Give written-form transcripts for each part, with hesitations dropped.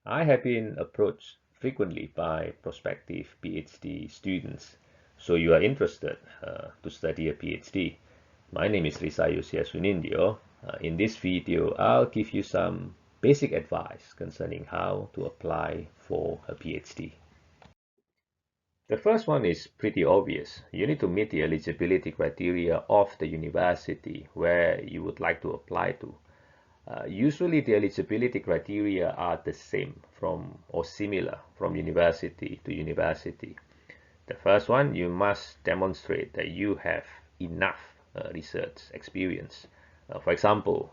I have been approached frequently by prospective PhD students. So you are interested to study a PhD. My name is Risayo Siasunindyo. In this video, I'll give you some basic advice concerning how to apply for a PhD. The first one is pretty obvious. You need to meet the eligibility criteria of the university where you would like to apply to. Usually the eligibility criteria are the same or similar from university to university. The first one, you must demonstrate that you have enough research experience. For example,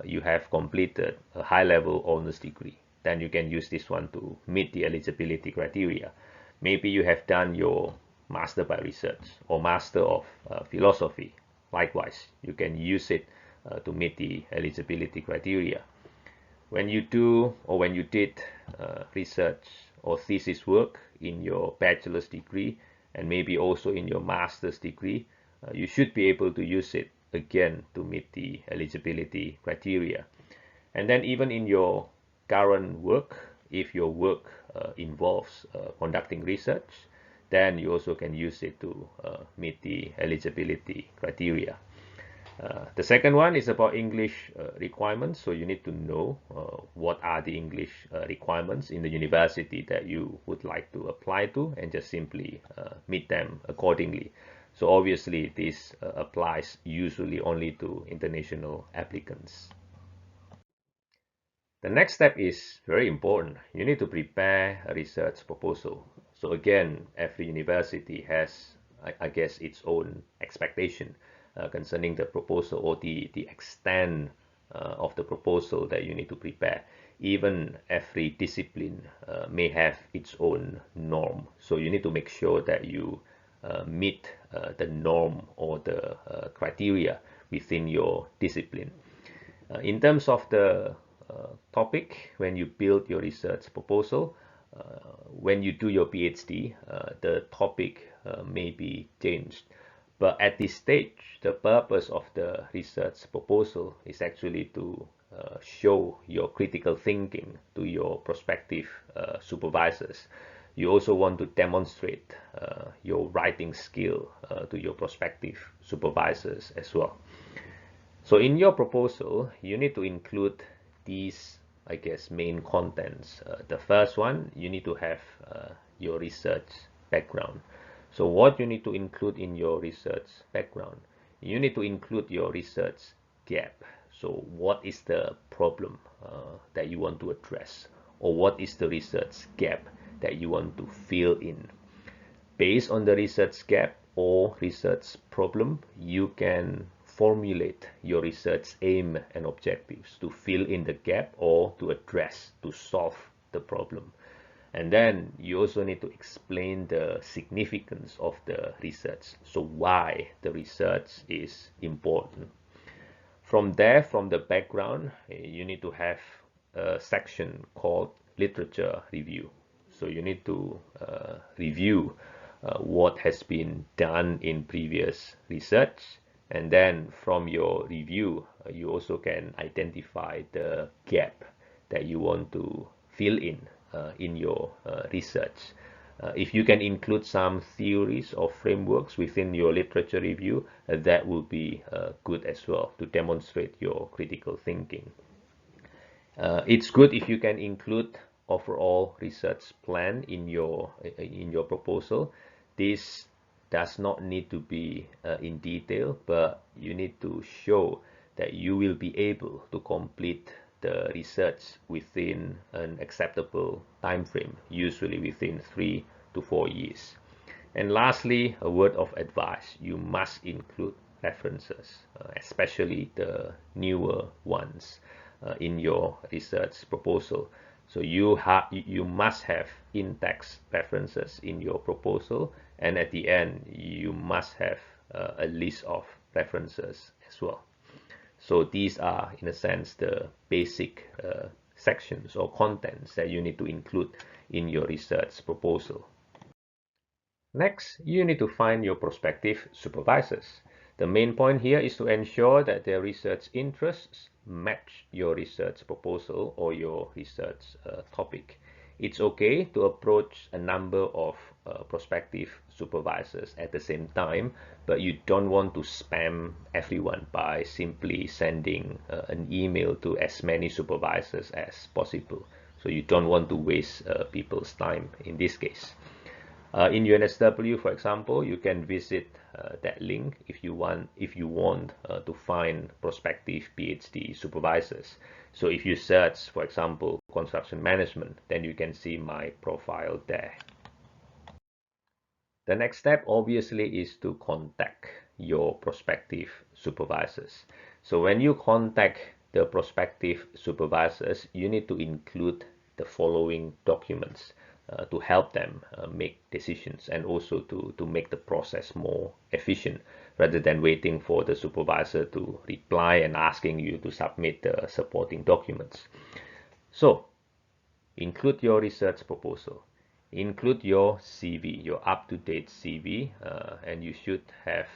you have completed a high-level honors degree. Then you can use this one to meet the eligibility criteria. Maybe you have done your master by research or master of philosophy. Likewise, you can use it to meet the eligibility criteria. When you did research or thesis work in your bachelor's degree and maybe also in your master's degree, you should be able to use it again to meet the eligibility criteria. And then even in your current work, if your work involves conducting research, then you also can use it to meet the eligibility criteria. The second one is about English requirements. So you need to know what are the English requirements in the university that you would like to apply to and just simply meet them accordingly. So obviously this applies usually only to international applicants. The next step is very important. You need to prepare a research proposal. So again, every university has, I guess, its own expectation concerning the proposal or the extent of the proposal that you need to prepare. Even every discipline may have its own norm. So you need to make sure that you meet the norm or the criteria within your discipline. In terms of the topic, when you build your research proposal, when you do your PhD, the topic may be changed. But at this stage, the purpose of the research proposal is actually to show your critical thinking to your prospective supervisors. You also want to demonstrate your writing skill to your prospective supervisors as well. So in your proposal, you need to include these, I guess, main contents. The first one, you need to have your research background. So what you need to include in your research background? You need to include your research gap. So what is the problem that you want to address? Or what is the research gap that you want to fill in? Based on the research gap or research problem, you can formulate your research aim and objectives to fill in the gap or to address, to solve the problem. And then you also need to explain the significance of the research. So why the research is important. From there, from the background, you need to have a section called literature review. So you need to review what has been done in previous research, and then from your review you also can identify the gap that you want to fill in your research. If you can include some theories or frameworks within your literature review, that will be good as well to demonstrate your critical thinking. It's good if you can include overall research plan in your proposal. This does not need to be in detail, but you need to show that you will be able to complete the research within an acceptable time frame, usually within 3 to 4 years. And lastly, a word of advice: you must include references, especially the newer ones, in your research proposal. So you must have in-text references in your proposal, and at the end you must have a list of references as well. So these are, in a sense, the basic sections or contents that you need to include in your research proposal. Next, you need to find your prospective supervisors. The main point here is to ensure that their research interests match your research proposal or your research topic. It's okay to approach a number of prospective supervisors at the same time, but you don't want to spam everyone by simply sending an email to as many supervisors as possible. So you don't want to waste people's time in this case. In UNSW, for example, you can visit that link if you want to find prospective PhD supervisors. So if you search, for example, construction management, then you can see my profile there. The next step obviously is to contact your prospective supervisors. So when you contact the prospective supervisors, you need to include the following documents to help them make decisions, and also to make the process more efficient rather than waiting for the supervisor to reply and asking you to submit the supporting documents. So include your research proposal, include your CV, your up-to-date CV, and you should have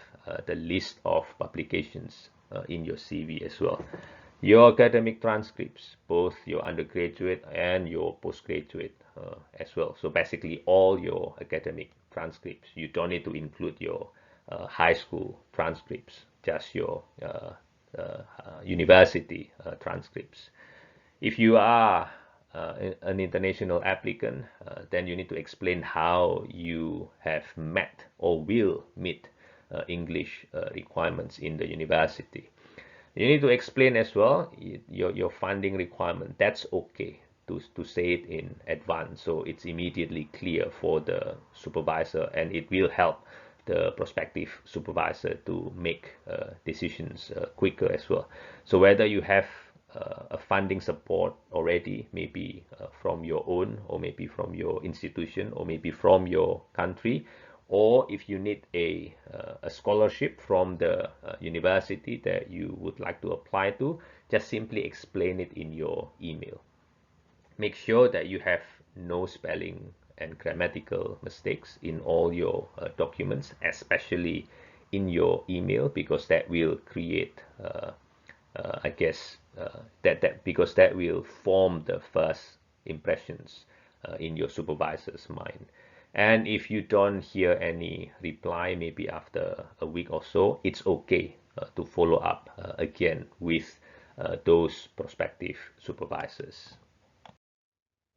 the list of publications in your CV as well. Your academic transcripts, both your undergraduate and your postgraduate as well. So basically all your academic transcripts. You don't need to include your high school transcripts, just your university transcripts. If you are an international applicant, then you need to explain how you have met or will meet English requirements in the university. You need to explain as well your funding requirement. That's okay to say it in advance, so it's immediately clear for the supervisor, and it will help the prospective supervisor to make decisions quicker as well. So whether you have a funding support already, maybe from your own, or maybe from your institution, or maybe from your country, or if you need a scholarship from the university that you would like to apply to, just simply explain it in your email. Make sure that you have no spelling and grammatical mistakes in all your documents, especially in your email, because that will create I guess because that will form the first impressions in your supervisor's mind. And if you don't hear any reply, maybe after a week or so, it's okay to follow up again with those prospective supervisors.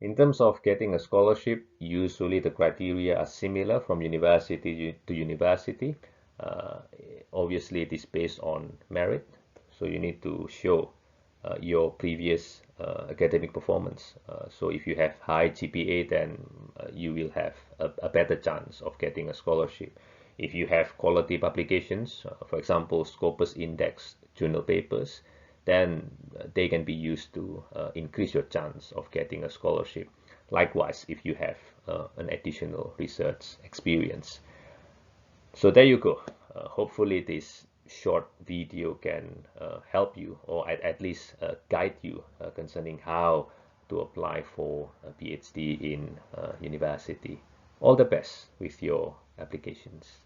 In terms of getting a scholarship, usually the criteria are similar from university to university. Uh, Obviously, it is based on merit, so you need to show your previous academic performance. So if you have high GPA, then you will have a better chance of getting a scholarship. If you have quality publications, for example, Scopus Index journal papers, then they can be used to increase your chance of getting a scholarship. Likewise, if you have an additional research experience. So there you go. Hopefully this short video can help you, or at least guide you concerning how to apply for a PhD in university. All the best with your applications.